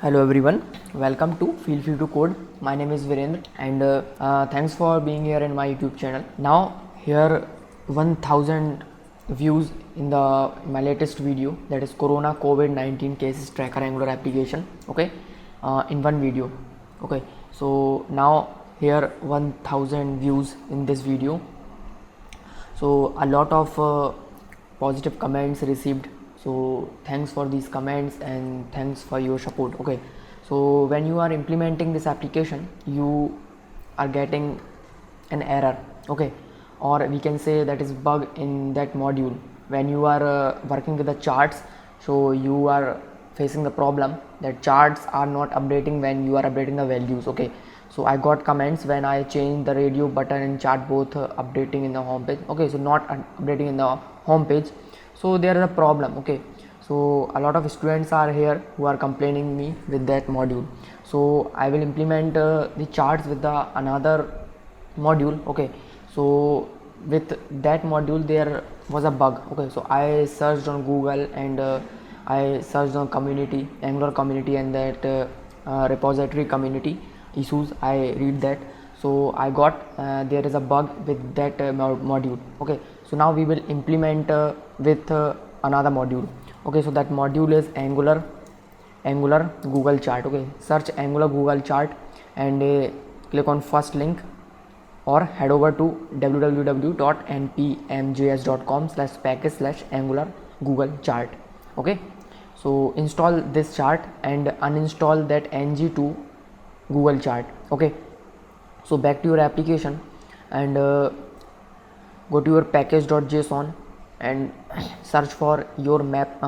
Hello everyone, welcome to Feel Free to Code. My name is Virendra and thanks for being here in my YouTube channel. Now here 1000 views in my latest video, that is Corona COVID-19 cases tracker Angular application, okay, in one video. Okay, so now here 1000 views in this video, so a lot of positive comments received, so thanks for these comments and thanks for your support. Okay, so when you are implementing this application, you are getting an error, okay, or we can say that is bug in that module. When you are working with the charts, so you are facing the problem that charts are not updating when you are updating the values. Okay, so I got comments when I changed the radio button and chart both updating in the home page. Okay, so not updating in the home page, so there is a problem. Okay, so a lot of students are here who are complaining me with that module, so I will implement the charts with the another module. Okay, so with that module there was a bug. Okay, so I searched on Google and I searched on community, Angular community, and that repository community issues. I read that, so I got there is a bug with that module. Okay, so now we will implement with another module. Okay, so that module is Angular Google chart. Okay, search Angular Google chart and click on first link, or head over to www.npmjs.com/package/angular google chart. Okay, so install this chart and uninstall that ng2 google chart. Okay, so back to your application and go to your package.json and search for your map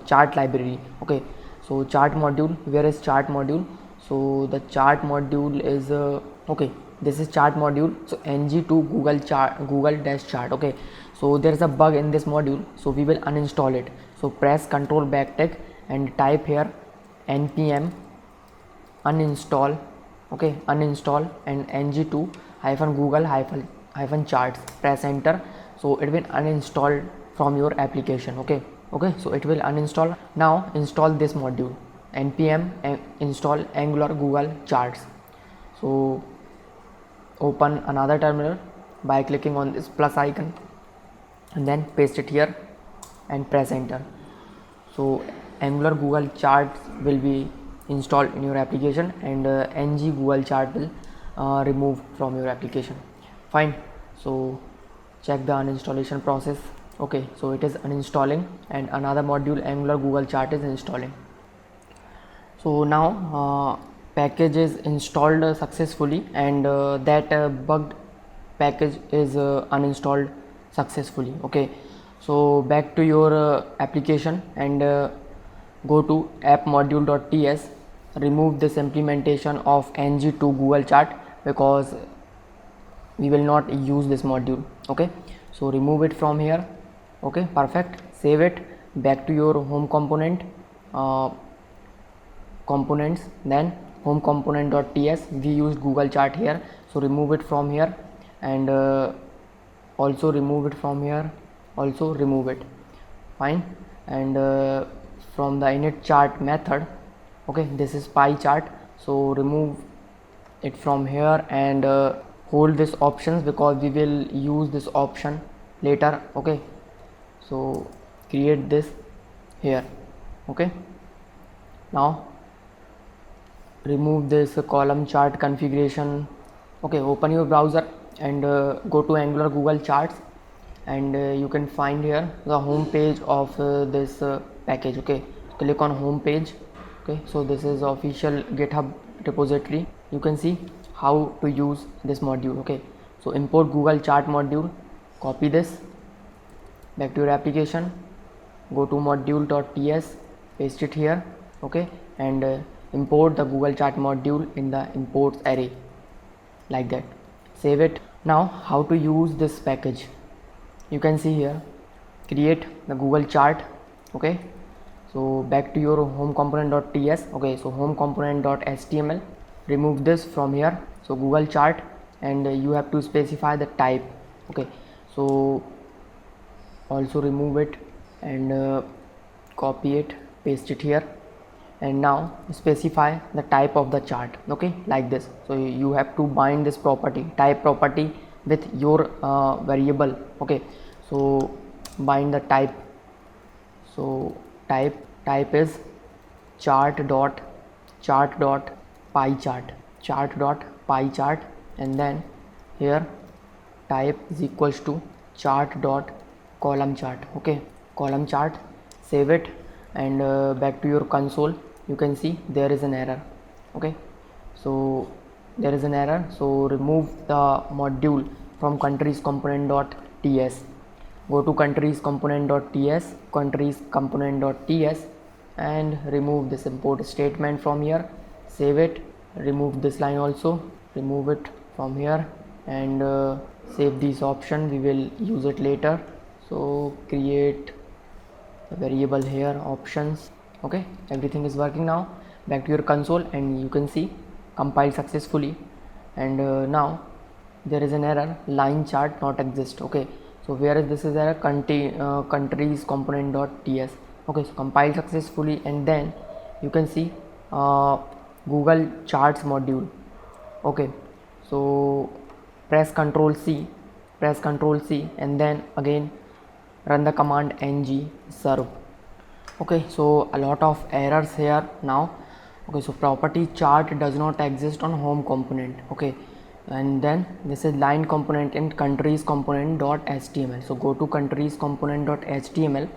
chart library. Okay, so chart module, where is chart module? So the chart module is okay, this is chart module, so ng2 google dash chart. Okay, so there is a bug in this module, so we will uninstall it. So press Ctrl backtick and type here npm uninstall. Okay, uninstall and ng2 hyphen google hyphen charts, press enter, so it will uninstall from your application. Okay, so it will uninstall. Now install this module, npm install angular google charts. So open another terminal by clicking on this plus icon and then paste it here and press enter. So Angular Google charts will be installed in your application and ng Google chart will remove from your application. Fine, so check the uninstallation process. Okay, so it is uninstalling and another module Angular Google chart is installing. So now package is installed successfully and that bugged package is uninstalled successfully. Okay, so back to your application and go to app-module.ts. remove this implementation of ng2 google chart because we will not use this module. Okay, so remove it from here. Okay, perfect, save it. Back to your home component components, then home component.ts. we used google chart here, so remove it from here and also remove it from here, also remove it. Fine, and from the init chart method, okay, this is pie chart, so remove it from here and hold this options because we will use this option later. Okay, so create this here. Okay, now remove this column chart configuration. Okay, open your browser and go to Angular Google charts and you can find here the home page of this package. Okay, click on home page. Okay, so this is official GitHub repository. You can see how to use this module. Okay, so import Google chart module, copy this, back to your application, go to module.ts, paste it here. Okay, and import the Google chart module in the imports array like that, save it. Now how to use this package? You can see here, create the Google chart. Okay, so back to your home component.ts. okay, so home component.html, remove this from here, so Google chart, and you have to specify the type. Okay, so also remove it and copy it, paste it here, and now specify the type of the chart, okay, like this. So you have to bind this property, type property, with your variable, okay. So bind the type. So type is chart dot pie chart, and then here type is equals to chart dot column chart, okay, column chart. Save it, and back to your console. You can see there is an error, okay. So there is an error, so remove the module from countries component.ts. Go to countries component.ts, and remove this import statement from here. Save it, remove this line also, remove it from here, and save this option, we will use it later. So create a variable here, options, okay. Everything is working now. Back to your console, and you can see compiled successfully. And now there is an error, line chart not exist, okay. So where is this is error, countries component.ts, okay. So compiled successfully, and then you can see Google Charts module, okay. So press Ctrl C, and then again run the command ng serve, okay. So a lot of errors here now, okay. So property chart does not exist on home component, okay. And then this is line component in countries component.html. So go to countries component.html,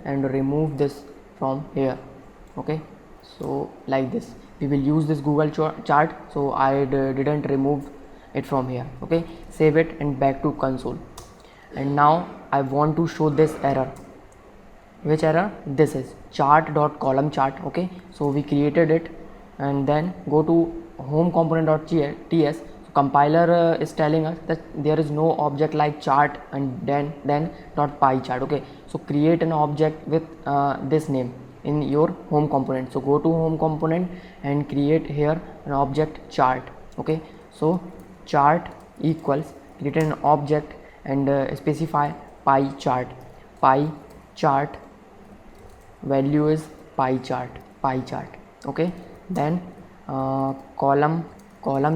and remove this from here, okay. So like this, we will use this Google chart, so I didn't remove it from here, okay. Save it, and back to console. And now I want to show this error. Which error? This is chart.column chart, okay. So we created it, and then go to home component.ts. So compiler is telling us that there is no object like chart and then dot pie chart, okay. So create an object with this name in your home component. So go to home component and create here an object chart, okay. So chart equals, create an object, and specify pie chart value is pie chart, okay. Then column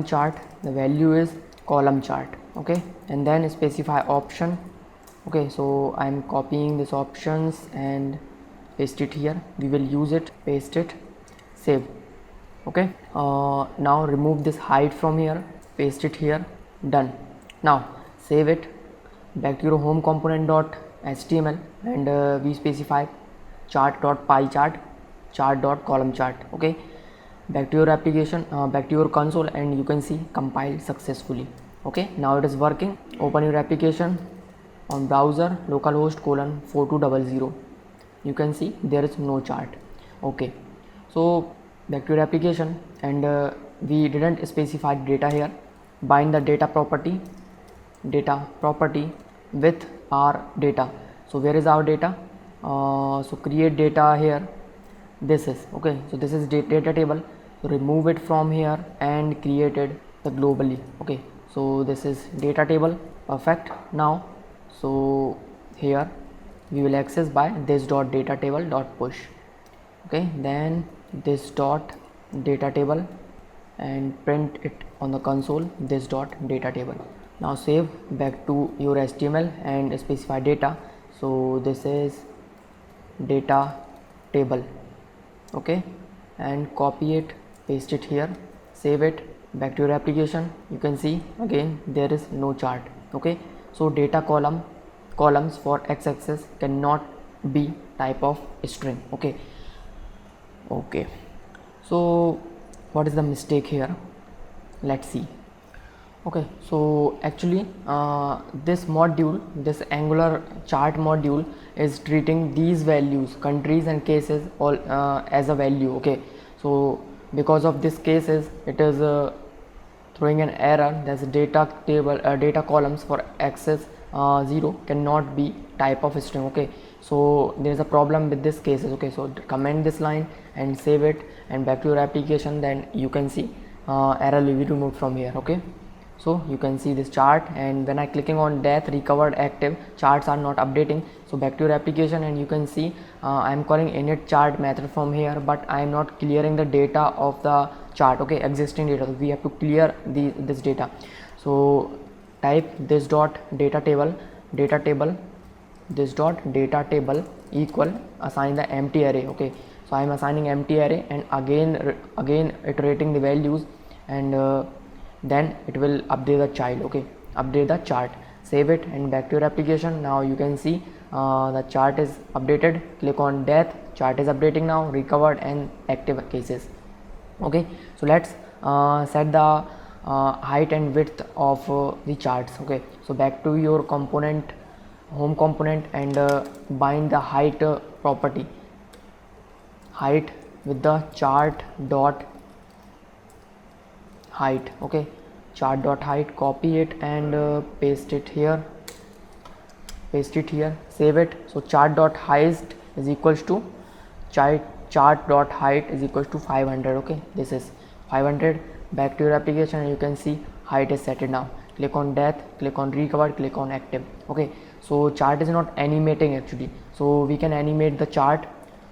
chart, the value is column chart, okay. And then specify option, okay. So I am copying these options and paste it here, we will use it, paste it, save, okay. Now remove this hide from here, paste it here, done. Now save it, back to your home component.html, and we specify chart.pie chart.column chart, okay. Back to your application, back to your console, and you can see compiled successfully, okay. Now it is working. Open your application on browser, localhost :4200. You can see there is no chart, okay. So back to your application, and we didn't specify data here. Bind the data property with our data. So where is our data? So create data here, this is, okay. So this is data table, so remove it from here and created the globally, okay. So this is data table, perfect. Now so here we will access by this dot data table dot push, okay. Then this dot data table, and print it on the console, this dot data table. Now save, back to your HTML and specify data. So this is data table, okay, and copy it, paste it here, save it, back to your application. You can see again there is no chart, okay. So data columns for x-axis cannot be type of string, okay. So what is the mistake here? Let's see. Okay, so actually this this Angular chart module is treating these values, countries and cases, all as a value, okay. So because of this cases, it is throwing an error. There's a data table, data columns for axis 0 cannot be type of string, okay. So there is a problem with this cases, okay. So comment this line and save it, and back to your application, then you can see error will be removed from here, okay. So you can see this chart, and when I clicking on death, recovered, active, charts are not updating. So back to your application, and you can see I am calling init chart method from here, but I am not clearing the data of the chart, okay, existing data. So we have to clear this data. So type this dot data table this dot data table equal assign the empty array, okay. So I am assigning empty array, and again iterating the values, and then it will update the child, okay, update the chart. Save it and back to your application. Now you can see the chart is updated. Click on death, chart is updating now, recovered and active cases, okay. So let's set the height and width of the charts, okay. So back to your component, home component, and bind the height property, height with the chart dot height, okay, chart dot height. Copy it and paste it here, save it. So chart dot height is equals to chart dot height is equals to 500, okay, this is 500. Back to your application, and you can see height is set now. Click on death, click on recovered, click on active, okay. So chart is not animating actually, so we can animate the chart.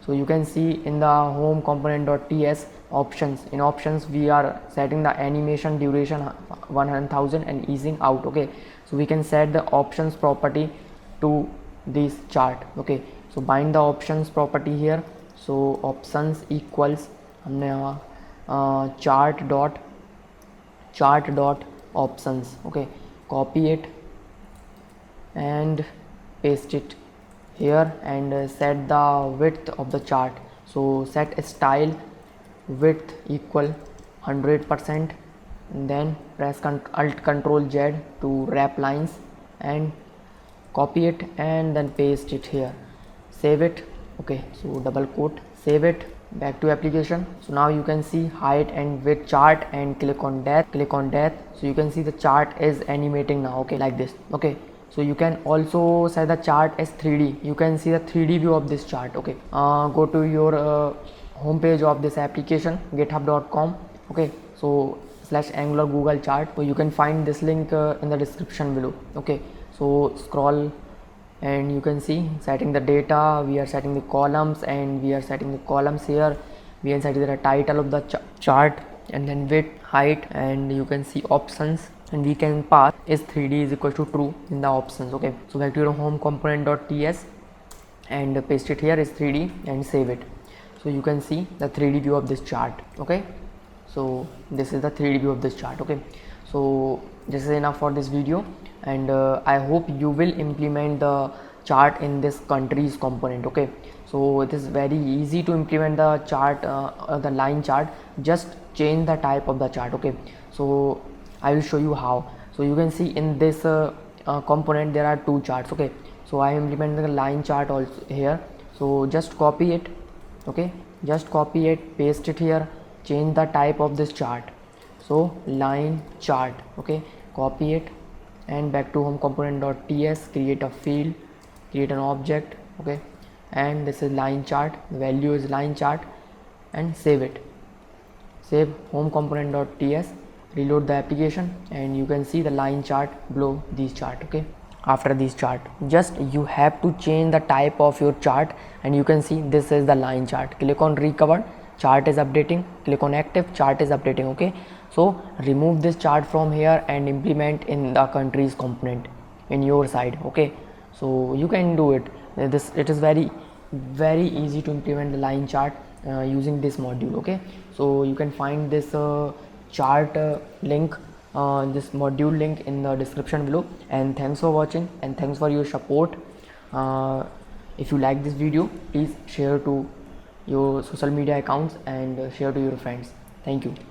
So you can see in the home component.ts options, in options we are setting the animation duration 100,000 and easing out, okay. So we can set the options property to this chart, okay. So bind the options property here. So options equals हमने chart dot options, okay. Copy it and paste it here, and set the width of the chart. So set style width equal 100%, and then press alt control Z to wrap lines, and copy it and then paste it here. Save it, okay. So double quote, save it. Back to application. So now you can see height and width chart, and click on death. So you can see the chart is animating now, okay, like this, okay. So you can also set the chart as 3D. You can see the 3D view of this chart, okay. Go to your home page of this application, github.com, okay. So /Angular Google chart. So you can find this link in the description below, okay. So scroll, and you can see setting the data. We are setting the columns, and we are setting the columns here. We are setting the title of the chart, and then width, height, and you can see options, and we can pass is 3D is equal to true in the options, okay. So back to your home component.ts and paste it here is 3D and save it. So you can see the 3D view of this chart, okay. So this is the 3D view of this chart, okay. So this is enough for this video, and I hope you will implement the chart in this countries component, okay. So it is very easy to implement the chart, the line chart. Just change the type of the chart, okay. So I will show you how. So you can see in this component there are two charts, okay. So I am implementing the line chart also here. So just copy it, okay, just copy it, paste it here, change the type of this chart. So line chart, okay, copy it, and back to home component.ts, create a field, create an object, okay, and this is line chart, the value is line chart, and save it. Save home component.ts, reload the application, and you can see the line chart below this chart, okay. After this chart, just you have to change the type of your chart, and you can see this is the line chart. Click on recovered, chart is updating. Click on active, chart is updating, okay. So remove this chart from here and implement in the countries component in your side, okay. So you can do it. It is very easy to implement the line chart using this module, okay. So you can find this chart link, this module link in the description below. And thanks for watching, and thanks for your support. If you like this video, please share to your social media accounts and share to your friends. Thank you.